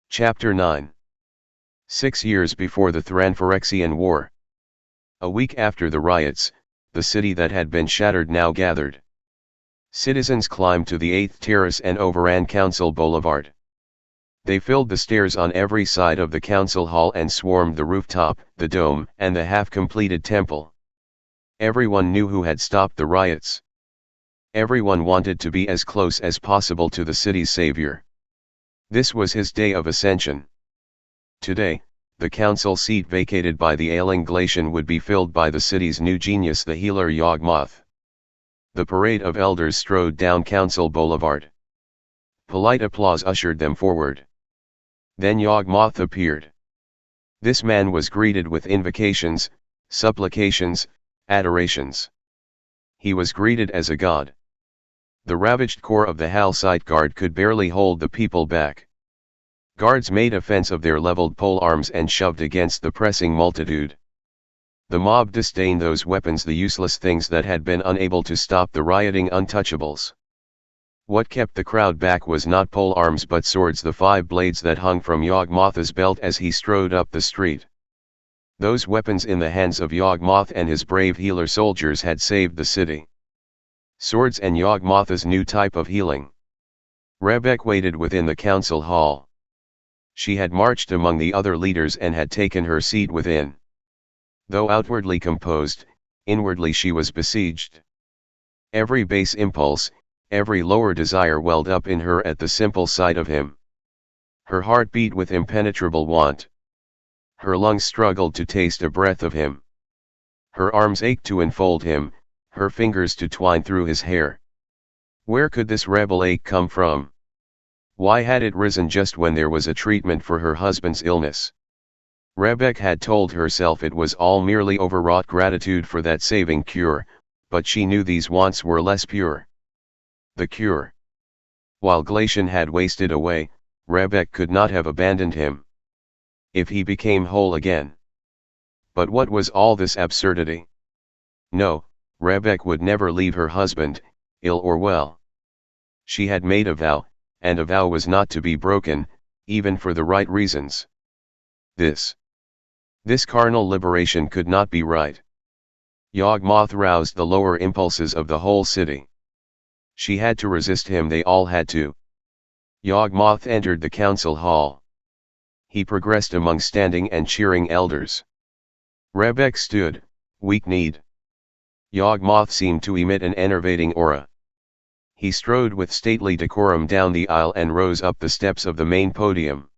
Chapter 9. 6 years before the THRAN War. A week after the riots, the city that had been shattered now gathered. Citizens climbed to the 8th terrace and overran Council Boulevard. They filled the stairs on every side of the council hall and swarmed the rooftop, the dome, and the half-completed temple. Everyone knew who had stopped the riots. Everyone wanted to be as close as possible to the city's savior. This was his day of ascension. Today, the council seat vacated by the ailing Glacian would be filled by the city's new genius, the healer Yawgmoth. The parade of elders strode down Council Boulevard. Polite applause ushered them forward. Then Yawgmoth appeared. This man was greeted with invocations, supplications, adorations. He was greeted as a god. The ravaged core of the Halcite Guard could barely hold the people back. Guards made offense of their leveled pole arms and shoved against the pressing multitude. The mob disdained those weapons, the useless things that had been unable to stop the rioting untouchables. What kept the crowd back was not pole arms but swords, the 5 blades that hung from Yawgmoth's belt as he strode up the street. Those weapons in the hands of Yawgmoth and his brave healer soldiers had saved the city. Swords and Yawgmoth's new type of healing. Rebek waited within the council hall. She had marched among the other leaders and had taken her seat within. Though outwardly composed, inwardly she was besieged. Every base impulse, every lower desire welled up in her at the simple sight of him. Her heart beat with impenetrable want. Her lungs struggled to taste a breath of him. Her arms ached to enfold him, her fingers to twine through his hair. Where could this rebel ache come from? Why had it risen just when there was a treatment for her husband's illness? Rebek had told herself it was all merely overwrought gratitude for that saving cure, but she knew these wants were less pure. The cure. While Glacian had wasted away, Rebek could not have abandoned him. If he became whole again. But what was all this absurdity? No, Rebek would never leave her husband, ill or well. She had made a vow, and a vow was not to be broken, even for the right reasons. This carnal liberation could not be right. Yawgmoth roused the lower impulses of the whole city. She had to resist him, they all had to. Yawgmoth entered the council hall. He progressed among standing and cheering elders. Rebek stood, weak-kneed. Yawgmoth seemed to emit an enervating aura. He strode with stately decorum down the aisle and rose up the steps of the main podium.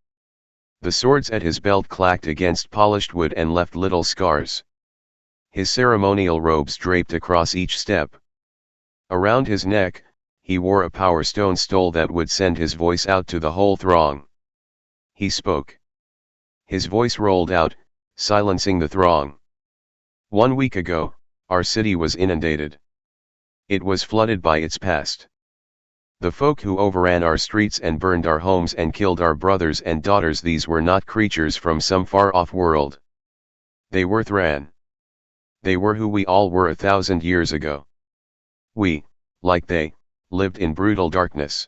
The swords at his belt clacked against polished wood and left little scars. His ceremonial robes draped across each step. Around his neck, he wore a power stone stole that would send his voice out to the whole throng. He spoke. His voice rolled out, silencing the throng. 1 week ago, our city was inundated. It was flooded by its past. The folk who overran our streets and burned our homes and killed our brothers and daughters, these were not creatures from some far-off world. They were THRAN. They were who we all were 1,000 years ago. We, like they, lived in brutal darkness.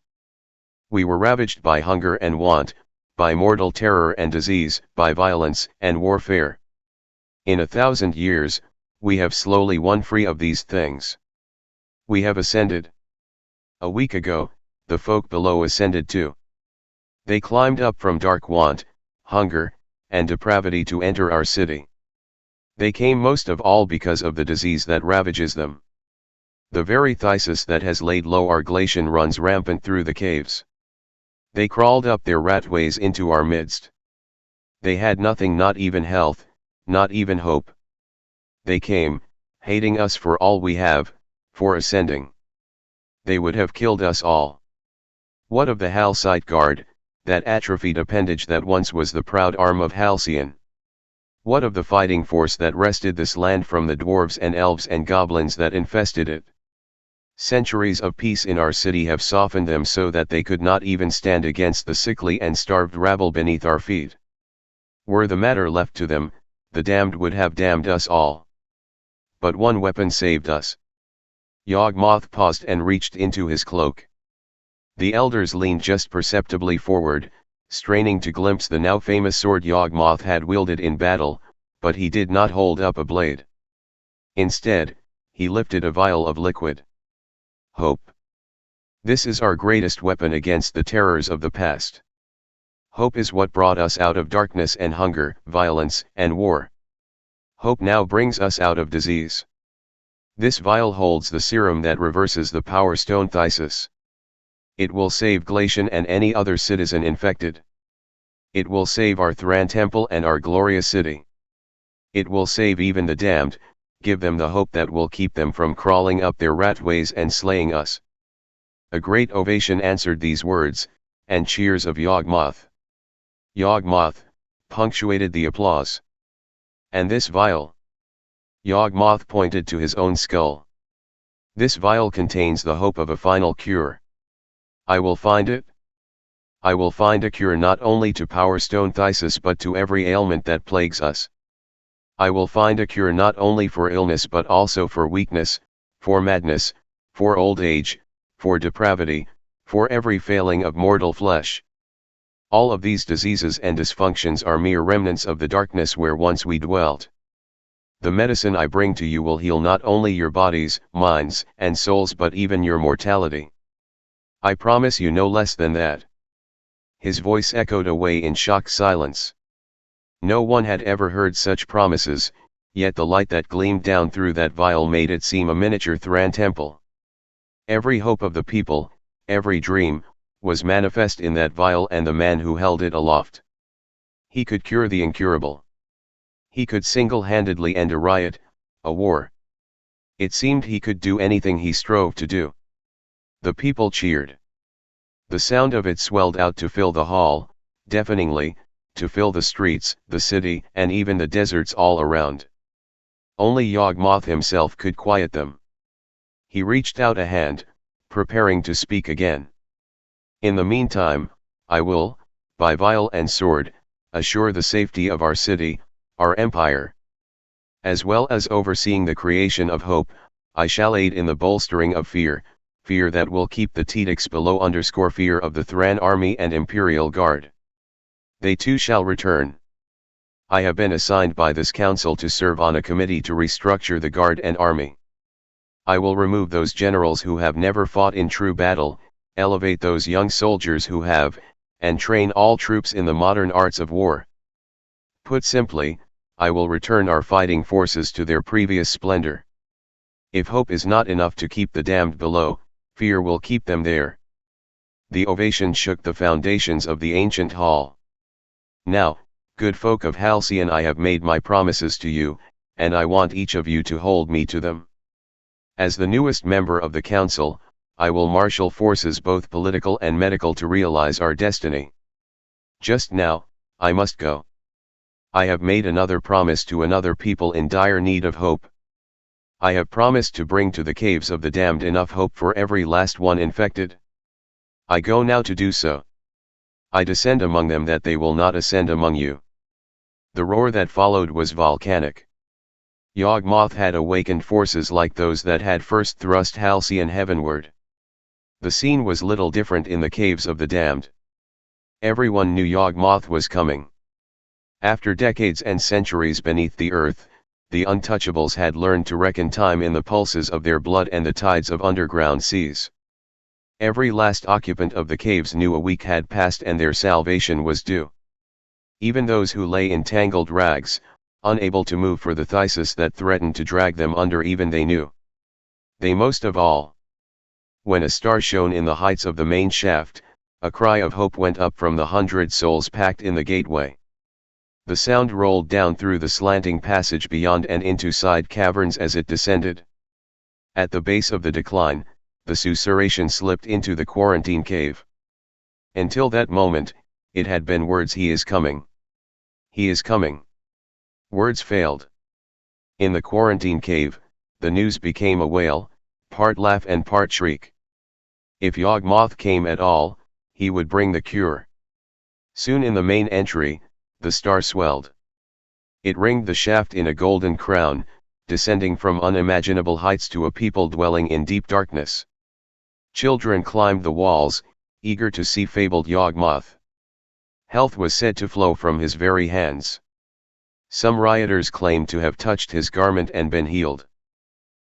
We were ravaged by hunger and want, by mortal terror and disease, by violence and warfare. In 1,000 years, we have slowly won free of these things. We have ascended. A week ago, the folk below ascended too. They climbed up from dark want, hunger, and depravity to enter our city. They came most of all because of the disease that ravages them. The very phthisis that has laid low our Glacian runs rampant through the caves. They crawled up their ratways into our midst. They had nothing, not even health, not even hope. They came, hating us for all we have, for ascending. They would have killed us all. What of the Halcite Guard, that atrophied appendage that once was the proud arm of Halcyon? What of the fighting force that wrested this land from the dwarves and elves and goblins that infested it? Centuries of peace in our city have softened them so that they could not even stand against the sickly and starved rabble beneath our feet. Were the matter left to them, the damned would have damned us all. But one weapon saved us. Yawgmoth paused and reached into his cloak. The elders leaned just perceptibly forward, straining to glimpse the now famous sword Yawgmoth had wielded in battle, but he did not hold up a blade. Instead, he lifted a vial of liquid hope. This is our greatest weapon against the terrors of the past. Hope is what brought us out of darkness and hunger, violence, and war. Hope now brings us out of disease. This vial holds the serum that reverses the Power Stone Thysis. It will save Glacian and any other citizen infected. It will save our THRAN temple and our glorious city. It will save even the damned, give them the hope that will keep them from crawling up their rat ways and slaying us. A great ovation answered these words, and cheers of Yawgmoth. Yawgmoth punctuated the applause. And this vial? Yawgmoth pointed to his own skull. This vial contains the hope of a final cure. I will find it. I will find a cure not only to Power Stone Thysis but to every ailment that plagues us. I will find a cure not only for illness but also for weakness, for madness, for old age, for depravity, for every failing of mortal flesh. All of these diseases and dysfunctions are mere remnants of the darkness where once we dwelt. The medicine I bring to you will heal not only your bodies, minds, and souls but even your mortality. I promise you no less than that. His voice echoed away in shocked silence. No one had ever heard such promises, yet the light that gleamed down through that vial made it seem a miniature THRAN temple. Every hope of the people, every dream, was manifest in that vial and the man who held it aloft. He could cure the incurable. He could single-handedly end a riot, a war. It seemed he could do anything he strove to do. The people cheered. The sound of it swelled out to fill the hall, deafeningly, to fill the streets, the city, and even the deserts all around. Only Yawgmoth himself could quiet them. He reached out a hand, preparing to speak again. In the meantime, I will, by vial and sword, assure the safety of our city, our empire. As well as overseeing the creation of hope, I shall aid in the bolstering of fear, fear that will keep the Tedics below _fear of the THRAN army and Imperial Guard. They too shall return. I have been assigned by this council to serve on a committee to restructure the Guard and army. I will remove those generals who have never fought in true battle, elevate those young soldiers who have, and train all troops in the modern arts of war. Put simply, I will return our fighting forces to their previous splendor. If hope is not enough to keep the damned below, fear will keep them there. The ovation shook the foundations of the ancient hall. Now, good folk of Halcyon, I have made my promises to you, and I want each of you to hold me to them. As the newest member of the council, I will marshal forces both political and medical to realize our destiny. Just now, I must go. I have made another promise to another people in dire need of hope. I have promised to bring to the caves of the damned enough hope for every last one infected. I go now to do so. I descend among them that they will not ascend among you. The roar that followed was volcanic. Yawgmoth had awakened forces like those that had first thrust Halcyon heavenward. The scene was little different in the caves of the damned. Everyone knew Yawgmoth was coming. After decades and centuries beneath the earth, the untouchables had learned to reckon time in the pulses of their blood and the tides of underground seas. Every last occupant of the caves knew a week had passed and their salvation was due. Even those who lay in tangled rags, unable to move for the Thysis that threatened to drag them under, even they knew. They most of all. When a star shone in the heights of the main shaft, a cry of hope went up from the 100 souls packed in the gateway. The sound rolled down through the slanting passage beyond and into side caverns as it descended. At the base of the decline, the susurration slipped into the quarantine cave. Until that moment, it had been words: "He is coming. He is coming." Words failed. In the quarantine cave, the news became a wail, part laugh and part shriek. If Yawgmoth came at all, he would bring the cure. Soon in the main entry, the star swelled. It ringed the shaft in a golden crown, descending from unimaginable heights to a people dwelling in deep darkness. Children climbed the walls, eager to see fabled Yawgmoth. Health was said to flow from his very hands. Some rioters claimed to have touched his garment and been healed.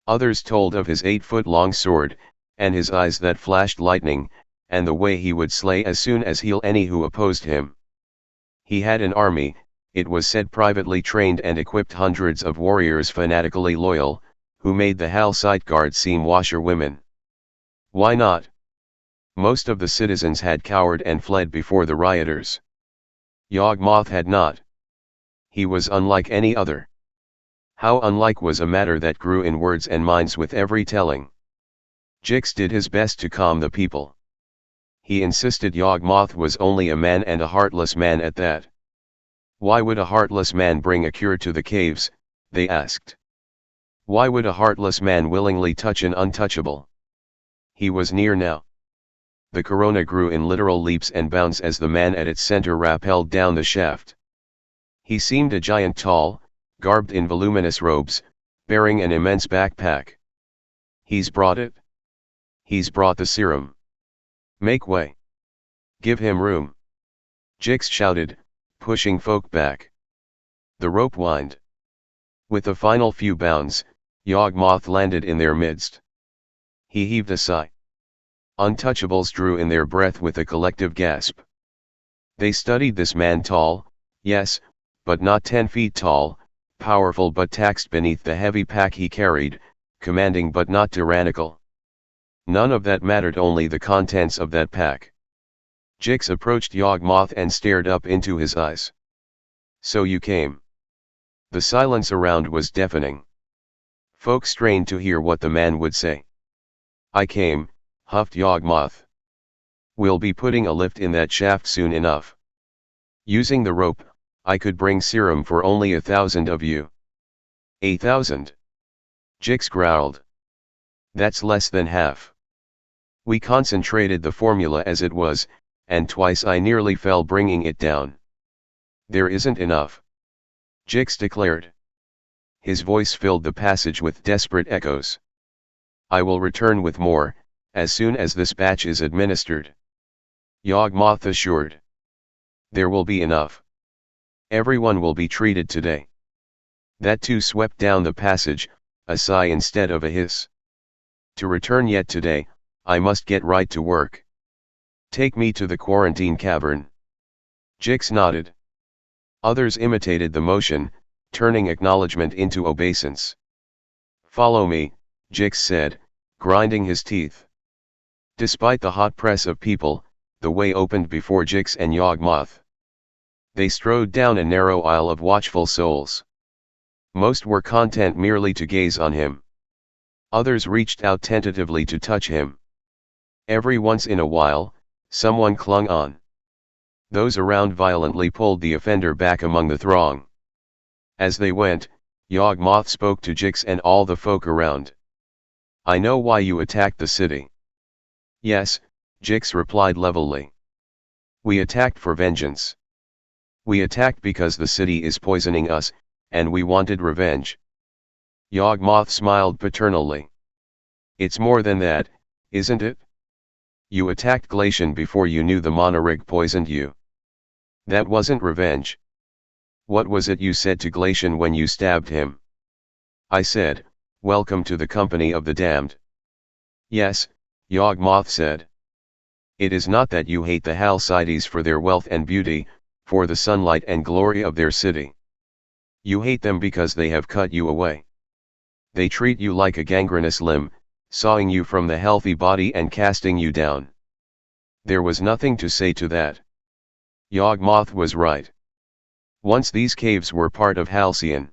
Others told of his 8-foot-long sword, and his eyes that flashed lightning, and the way he would slay as soon as heal any who opposed him. He had an army, it was said privately trained and equipped hundreds of warriors fanatically loyal, who made the Halcite Guard seem washerwomen. Why not? Most of the citizens had cowered and fled before the rioters. Yawgmoth had not. He was unlike any other. How unlike was a matter that grew in words and minds with every telling. Jix did his best to calm the people. He insisted Yawgmoth was only a man, and a heartless man at that. Why would a heartless man bring a cure to the caves, they asked. Why would a heartless man willingly touch an untouchable? He was near now. The corona grew in literal leaps and bounds as the man at its center rappelled down the shaft. He seemed a giant, tall, garbed in voluminous robes, bearing an immense backpack. He's brought it. He's brought the serum. Make way. Give him room. Jix shouted, pushing folk back. The rope whined. With a final few bounds, Yawgmoth landed in their midst. He heaved a sigh. Untouchables drew in their breath with a collective gasp. They studied this man, tall, yes, but not 10 feet tall, powerful but taxed beneath the heavy pack he carried, commanding but not tyrannical. None of that mattered, only the contents of that pack. Jix approached Yawgmoth and stared up into his eyes. So you came. The silence around was deafening. Folk strained to hear what the man would say. I came, huffed Yawgmoth. We'll be putting a lift in that shaft soon enough. Using the rope, I could bring serum for only 1,000 of you. 1,000? Jix growled. That's less than half. We concentrated the formula as it was, and twice I nearly fell bringing it down. There isn't enough. Jix declared. His voice filled the passage with desperate echoes. I will return with more, as soon as this batch is administered. Yawgmoth assured. There will be enough. Everyone will be treated today. That too swept down the passage, a sigh instead of a hiss. To return yet today, I must get right to work. Take me to the quarantine cavern. Jix nodded. Others imitated the motion, turning acknowledgement into obeisance. Follow me, Jix said, grinding his teeth. Despite the hot press of people, the way opened before Jix and Yawgmoth. They strode down a narrow aisle of watchful souls. Most were content merely to gaze on him. Others reached out tentatively to touch him. Every once in a while, someone clung on. Those around violently pulled the offender back among the throng. As they went, Yawgmoth spoke to Jix and all the folk around. I know why you attacked the city. Yes, Jix replied levelly. We attacked for vengeance. We attacked because the city is poisoning us, and we wanted revenge. Yawgmoth smiled paternally. It's more than that, isn't it? You attacked Glacian before you knew the Monorig poisoned you. That wasn't revenge. What was it you said to Glacian when you stabbed him? I said, welcome to the company of the damned. Yes, Yawgmoth said. It is not that you hate the Halcides for their wealth and beauty, for the sunlight and glory of their city. You hate them because they have cut you away. They treat you like a gangrenous limb, sawing you from the healthy body and casting you down. There was nothing to say to that. Yawgmoth was right. Once these caves were part of Halcyon.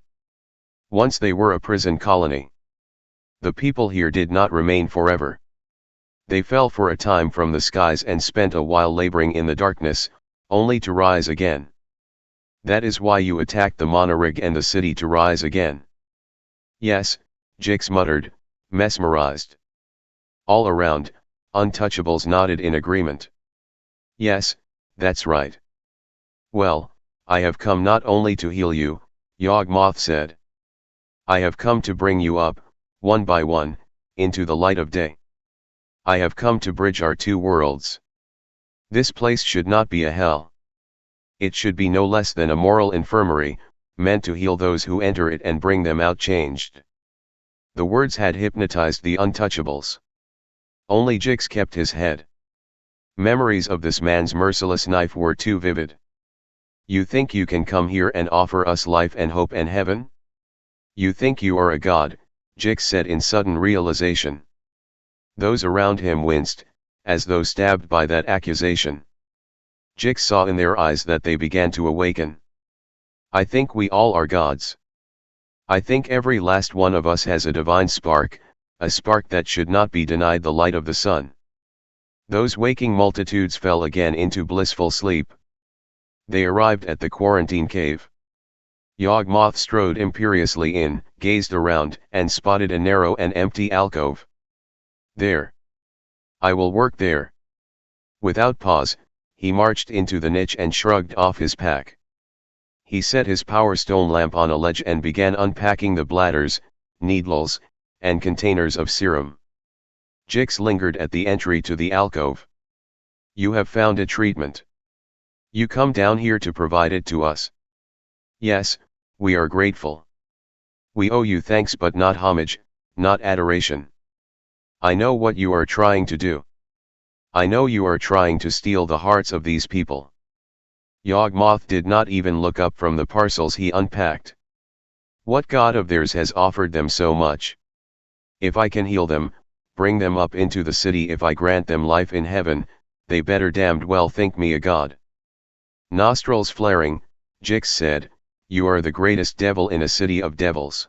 Once they were a prison colony. The people here did not remain forever. They fell for a time from the skies and spent a while laboring in the darkness, only to rise again. That is why you attacked the Monorig and the city, to rise again. Yes, Jix muttered, mesmerized. All around, untouchables nodded in agreement. Yes, that's right. Well, I have come not only to heal you, Yawgmoth said. I have come to bring you up, one by one, into the light of day. I have come to bridge our two worlds. This place should not be a hell. It should be no less than a moral infirmary, meant to heal those who enter it and bring them out changed. The words had hypnotized the untouchables. Only Jix kept his head. Memories of this man's merciless knife were too vivid. You think you can come here and offer us life and hope and heaven? You think you are a god, Jix said in sudden realization. Those around him winced, as though stabbed by that accusation. Jix saw in their eyes that they began to awaken. I think we all are gods. I think every last one of us has a divine spark, a spark that should not be denied the light of the sun. Those waking multitudes fell again into blissful sleep. They arrived at the quarantine cave. Yawgmoth strode imperiously in, gazed around, and spotted a narrow and empty alcove. There. I will work there. Without pause, he marched into the niche and shrugged off his pack. He set his power stone lamp on a ledge and began unpacking the bladders, needles, and containers of serum. Jix lingered at the entry to the alcove. You have found a treatment. You come down here to provide it to us. Yes, we are grateful. We owe you thanks but not homage, not adoration. I know what you are trying to do. I know you are trying to steal the hearts of these people. Yawgmoth did not even look up from the parcels he unpacked. What god of theirs has offered them so much? If I can heal them, bring them up into the city, if I grant them life in heaven, they better damned well think me a god. Nostrils flaring, Jix said, you are the greatest devil in a city of devils.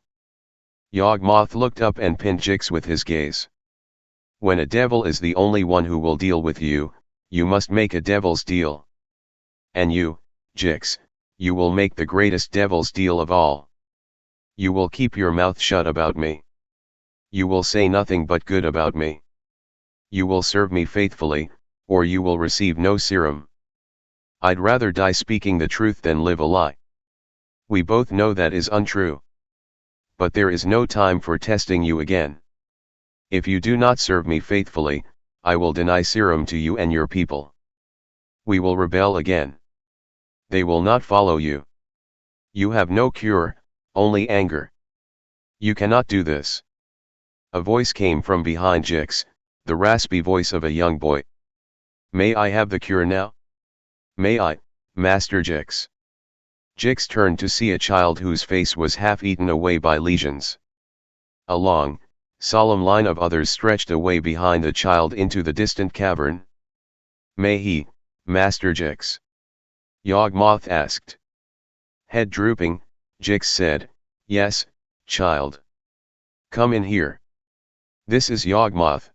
Yawgmoth looked up and pinned Jix with his gaze. When a devil is the only one who will deal with you, you must make a devil's deal. And you, Jix, you will make the greatest devil's deal of all. You will keep your mouth shut about me. You will say nothing but good about me. You will serve me faithfully, or you will receive no serum. I'd rather die speaking the truth than live a lie. We both know that is untrue. But there is no time for testing you again. If you do not serve me faithfully, I will deny serum to you and your people. We will rebel again. They will not follow you. You have no cure, only anger. You cannot do this. A voice came from behind Jix, the raspy voice of a young boy. May I have the cure now? May I, Master Jix? Jix turned to see a child whose face was half eaten away by lesions. A long, solemn line of others stretched away behind the child into the distant cavern. May he, Master Jix? Yawgmoth asked. Head drooping, Jix said, yes, child. Come in here. This is Yawgmoth.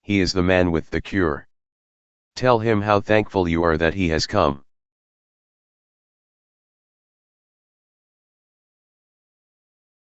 He is the man with the cure. Tell him how thankful you are that he has come.